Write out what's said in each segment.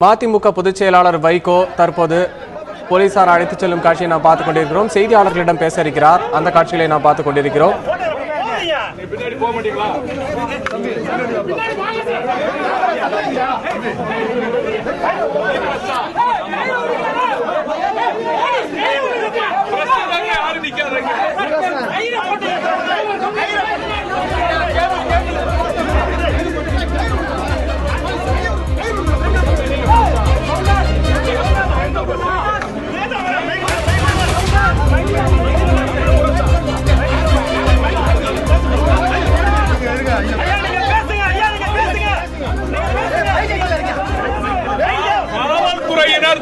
மதிமுக பொதுச் செயலாளர் வைகோ தற்போது போலீசார் அழைத்துச் செல்லும் காட்சியை நாம் பார்த்துக் கொண்டிருக்கிறோம். செய்தியாளர்களிடம் பேச இருக்கிறார். அந்த காட்சிகளை நாம் பார்த்துக் கொண்டிருக்கிறோம்.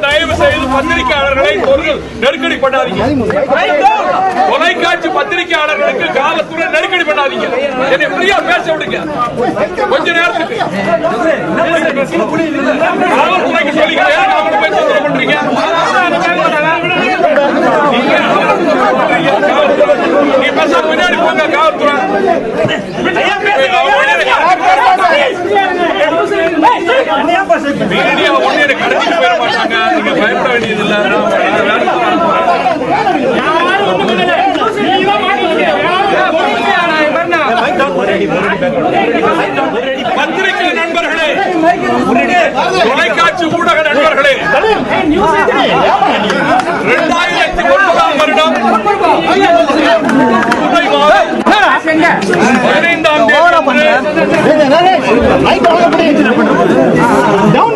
தயவு செய்து பத்திரிகையாளர்களை நெருக்கடி பண்ணாதீங்க. தொலைக்காட்சி பத்திரிகையாளர்களுக்கு காவல்துறை நெருக்கடி பண்ணாதீங்க. என்னை ஃப்ரீயா பேச விடுங்க. கொஞ்ச நேரத்துக்கு காவல்துறைக்கு சொல்லிக்கிறேன். போய் தொந்தரவு பண்றீங்க. நீ பேச பின்னாடி போங்க. காவல்துறை மீடியா ஒண்ணு கடத்திட்டு போயிட மாட்டாங்க. நீங்க பயப்பட வேண்டியதில்லை. பத்திரிகை நண்பர்களே, தொலைக்காட்சி ஊடக நண்பர்களே, 2009ஆம் வருடம்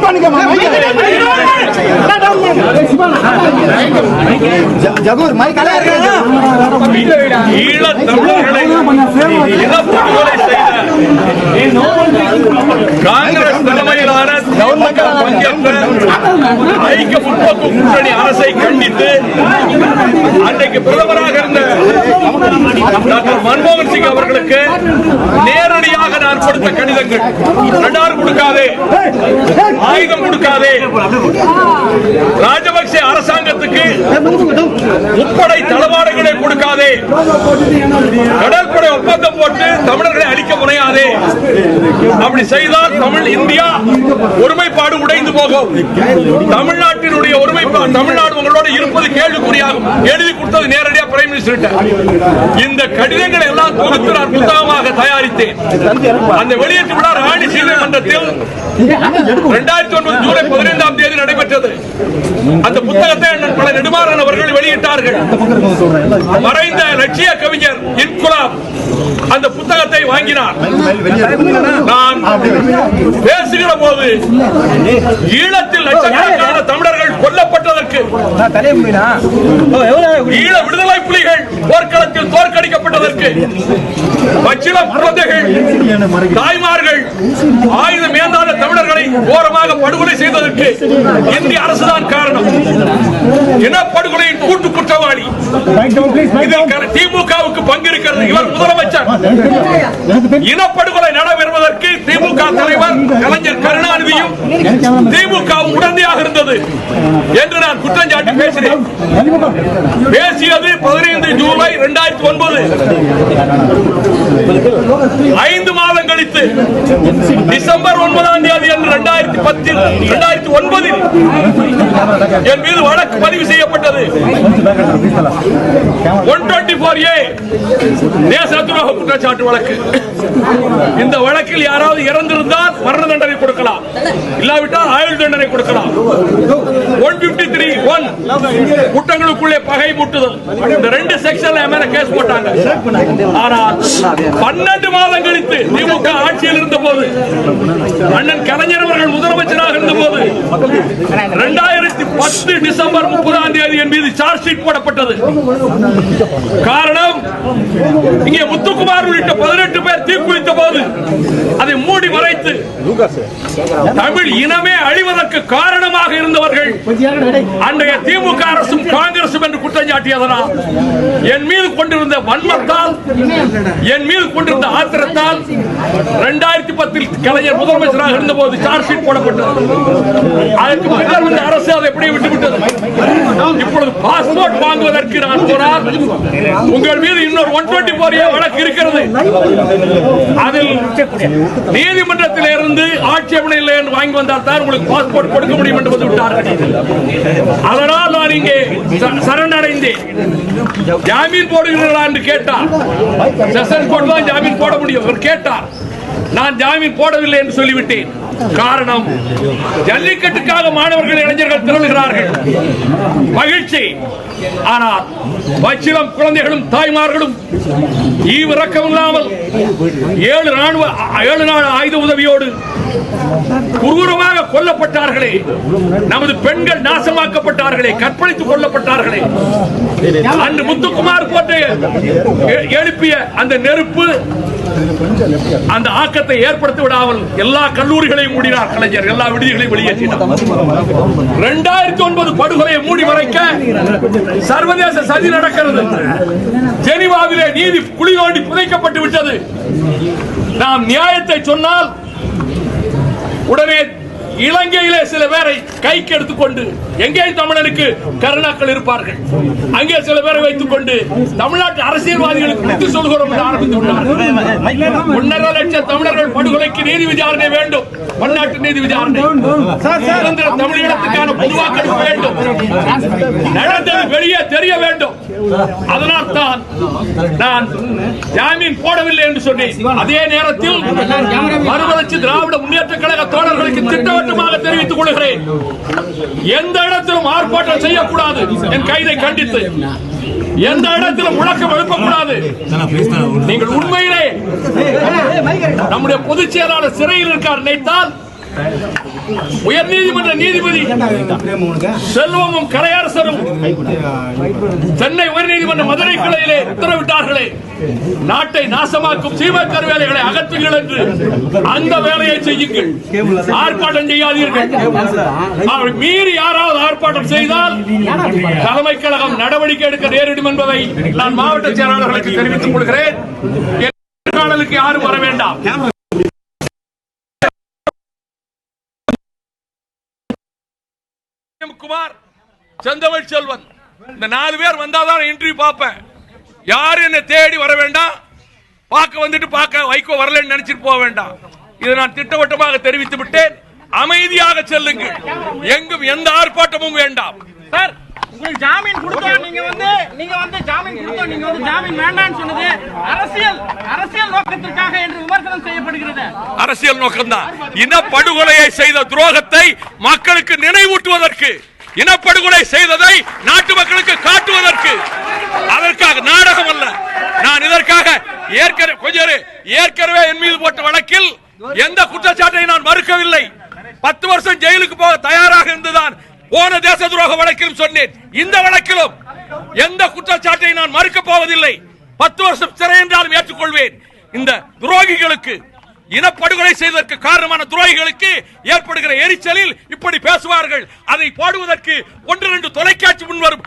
15ஆம் காங்கிரஸ் தலைமையிலான ஐக்கிய முற்போக்கு கூட்டணி அரசை கண்டித்து அன்றைக்கு பிரதமராக இருந்த டாக்டர் மன்மோகன் சிங் அவர்களுக்கு நேரடியாக நான் கொடுத்த கடிதங்கள், ரடார் கொடுக்காதே, ஆயுதம் கொடுக்காதே, ராஜபக்சே அரசாங்கத்துக்கு முப்படை தளவாடங்களை கொடுக்காதே, கடற்படை ஒப்பந்தம் போட்டு தமிழர்களை அழிக்க முனையாதே, அப்படி செய்தால் தமிழ் இந்தியா ஒருமைப்பாடு உடைந்து போகும், தமிழ்நாட்டினுடைய ஒருமைப்பாடு, தமிழ்நாடு உங்களோட இருப்பது கேள்விக்குறியாகும். எழுதி கொடுத்தது நேரடியாக பிரைம் மினிஸ்டர். இந்த கடிதங்களை எல்லாம் தொகுத்து நான் புத்தகமாக தயாரித்தேன். அந்த வெளியீட்டு விழா ராணி நீதிமன்றத்தில் 2009 ஜூலை 15ஆம் தேதி நடைபெற்றது. அந்த புத்தகத்தை பல நெடுமாறன் அவர்கள் வெளியிட்டார்கள். மறைந்த லட்சிய கவிஞர் இன்குலாப் அந்த புத்தகத்தை வாங்கினார். நான் பேசுகிற போது ஈழத்தில் லட்சக்கணக்கான தமிழர்கள் கொல்லப்பட்டதற்கு, ஈழ விடுதலை புலிகள் போர்க்களத்தில் தோற்கடிக்கப்பட்டதற்கு, பச்சிளம் குழந்தைகள், தாய்மார்கள், ஆயுதம் ஏந்தாத தமிழர்களை கோரமாக படுகொலை செய்ததற்கு இந்திய அரசுதான் காரணம். இனப்படுகொலையின் கூட்டு குற்றவாளி. திமுகவுக்கு பங்கு இருக்கிறது. இவர் முதலமைச்சர். இனப்படுகொலை நடைபெறுவதற்கு திமுக தலைவர் கலைஞர் கருணாநிதியும் திமுகவும் உடந்தையாக இருந்தது என்று நான் குற்றம் சாட்டி பேசினேன். பேசியது 15 ஜூலை 2009. 5 மாதம் கழித்து டிசம்பர் 9ஆம் தேதி என்று 2009 என் மீது வழக்கு பதிவு செய்யப்பட்டது. 124A தேச துரோக குற்றச்சாட்டு வழக்கு. இந்த வழக்கில் யாராவது இறந்திருந்தால் மரண தண்டனை கொடுக்கலாம், இல்லாவிட்டால் ஆயுள் தண்டனை கொடுக்கலாம். 153(1) குற்றங்களுக்குள்ளே பகை மூட்டுதல், இந்த 2 செக்ஷன்ல மேல கேஸ் போட்டாங்க. ஆனால் 12 மாதம் கழித்து திமுக ஆட்சியில் இருந்த போது, அண்ணன் கலைஞர் அவர்கள் முதலமைச்சராக இருந்த போது 2010 டிசம்பர் 30ஆம் தேதி என் மீது சார்ஜ் ஷீட் போடப்பட்டது. காரணம், இங்கே முத்துக்குமார் உள்ளிட்ட 18 பேர் தீக்குளித்த போது அதை மூடி மறைத்து தமிழ் இனமே அழிவதற்கு காரணமாக இருந்தவர்கள் அன்றைய திமுக அரசும் காங்கிரசும் என்று குற்றம் சாட்டியதனால் என் மீது கொண்டிருந்த வன்மத்தால், என் மீது கொண்டிருந்த ஆத்திரத்தால் 2010 கலைஞர் முதலமைச்சராக இருந்தபோது சார்ஜ் ஷீட் போடப்பட்டது. அதற்கு பின்னர் இந்த அரசு அதை எப்படி விட்டுவிட்டது. இப்பொழுது பாஸ்போர்ட் வாங்குவதற்கு நான் போனால் உங்கள் மீது இன்னொரு 124A வழக்கு இருக்கிறது. அதில் நீதிமன்றத்தில் இருந்து ஆட்சேபனை இல்லை என்று வாங்கி வந்தால் தான் உங்களுக்கு பாஸ்போர்ட் கொடுக்க முடியும் என்று வந்து விட்டார்கள். அதனால் நான் இங்கே சரணடைந்தேன். ஜாமீன் போடுகிறீர்களா என்று கேட்டார். செஷன் கோர்ட் தான் ஜாமீன் போட முடியும். அவர் கேட்டார், நான் ஜாமீன் போடவில்லை என்று சொல்லிவிட்டேன். காரணம், ஜல்லிக்கட்டுக்காக மாணவர்கள், இளைஞர்கள் திரளுகிறார்கள், மகிழ்ச்சி. ஆனால் பச்சிளம் குழந்தைகளும் தாய்மார்களும் ஈவிரக்கம் இல்லாமல் 7 நாள் ஆயுத உதவியோடு குரூரமாக கொல்லப்பட்டார்களே, நமது பெண்கள் நாசமாக்கப்பட்டார்களே, கற்பழித்துக் கொல்லப்பட்டார்களே. அன்று முத்துக்குமார் போட்டு எழுப்பிய அந்த நெருப்பு அந்த ஆக்கத்தை ஏற்படுத்தி விடாமல் எல்லா கல்லூரிகளையும் மூடினார் கலைஞர், எல்லா விடுதிகளையும் வெளியேற்றினார். 2009 படுகொலையை மூடி மறைக்க சர்வதேச சதி நடக்கிறது. ஜெனீவாவிலே நீதி குழி தோண்டி புதைக்கப்பட்டு விட்டது. நாம் நியாயத்தை சொன்னால் உடனே இலங்கையிலே சில பேரை கைக்கு எடுத்துக்கொண்டு, எங்கே தமிழனுக்கு கருணாக்கள் இருப்பார்கள், அங்கே சில பேரை வைத்துக் கொண்டு தமிழ்நாட்டு அரசியல்வாதிகளுக்கு எடுத்து சொல்கிறோம் என்று ஆரம்பித்து விட்டார்கள். 1.5 லட்சம் தமிழர்கள் படுகொலைக்கு நீதி விசாரணை வேண்டும், பன்னாட்டு நீதி விசாரணை, சுதந்திர தமிழீழத்துக்கான பொதுவாக்கெடுப்பு வேண்டும், நடந்தது வெளியே தெரிய வேண்டும். அதனால் தான் நான் ஜாமீன் போடவில்லை என்று சொன்னேன். அதே நேரத்தில் மறுமலர்ச்சி திராவிட முன்னேற்ற கழக தோழர்களுக்கு திட்டவட்டமாக தெரிவித்துக் கொள்கிறேன், எந்த இடத்திலும் ஆர்ப்பாட்டம் செய்யக்கூடாது. என் கைதை கண்டித்து எந்த இடத்திலும் முழக்கம் எழுப்பக்கூடாது. நீங்கள் உண்மையிலே நம்முடைய பொதுச் செயலாளர் சிறையில் இருக்கார் நினைத்தால், உயர் நீதிமன்ற நீதிபதி செல்வமும் கலையரசரும் சென்னை உயர் நீதிமன்ற மதுரை கிளையிலே உத்தரவிட்டார்களே, நாட்டை நாசமாக்கும் சீமக்கரு வேலைகளை அகற்றுங்கள் என்று, அந்த வேலையை செய்யுங்கள், ஆர்ப்பாட்டம் செய்யாதீர்கள். மீறி யாராவது ஆர்ப்பாட்டம் செய்தால் தலைமை கழகம் நடவடிக்கை எடுக்க நேரிடும் என்பதை நான் மாவட்ட செயலாளர்களுக்கு தெரிவித்துக் கொள்கிறேன். காணலுக்கு யாரும் வர வேண்டாம். குமார், செந்தமிழ் செல்வன், இந்த 4 பேர் வந்தாதான் இன்டர்வியூ பார்ப்பேன். யாரும் என்ன தேடி வர வேண்டாம். பார்க்க வந்துட்டு பார்க்க வைகோ வரலன்னு நினைச்சிட்டு போக வேண்டாம். இதை நான் திட்டவட்டமாக தெரிவித்து விட்டேன். அமைதியாக செல்லுங்கள். எங்கும் எந்த ஆர்ப்பாட்டமும் வேண்டாம். சார், உங்களுக்கு ஜாமீன் கொடுத்தோம், நீங்க வந்து ஜாமீன் கொடுத்தோம், நீங்க வந்து ஜாமீன் வேண்டாம்னு சொன்னது அரசியல் நோக்கத்திற்காக என்று விமர்சனம் செய்யப்படுகிறது. அரசியல் நோக்கம்தான். இனப்படுகொலையை செய்த துரோகத்தை மக்களுக்கு நினைவூட்டுவதற்கு, இனப்படுகொலை செய்ததை நாட்டு மக்களுக்கு காட்டுவதற்கு, அதற்காக நாடகம் அல்ல. நான் இதற்காக ஏற்கனவே என் மீது போட்ட வழக்கில் எந்த குற்றச்சாட்டை நான் மறுக்கவில்லை. 10 வருஷம் ஜெயிலுக்கு போக தயாராக இருந்துதான் போன தேச துரோக வழக்கிலும் சொன்னேன். இந்த வழக்கிலும் எந்த குற்றச்சாட்டை நான் மறுக்கப் போவதில்லை. 10 வருஷம் சிறை என்றாலும் ஏற்றுக்கொள்வேன். இந்த துரோகிகளுக்கு, இனப்படுகொலை செய்வதற்கு காரணமான துரோகிகளுக்கு ஏற்படுகிற எரிச்சலில் இப்படி பேசுவார்கள். அதை போடுவதற்கு 1-2 தொலைக்காட்சி முன்வரும்.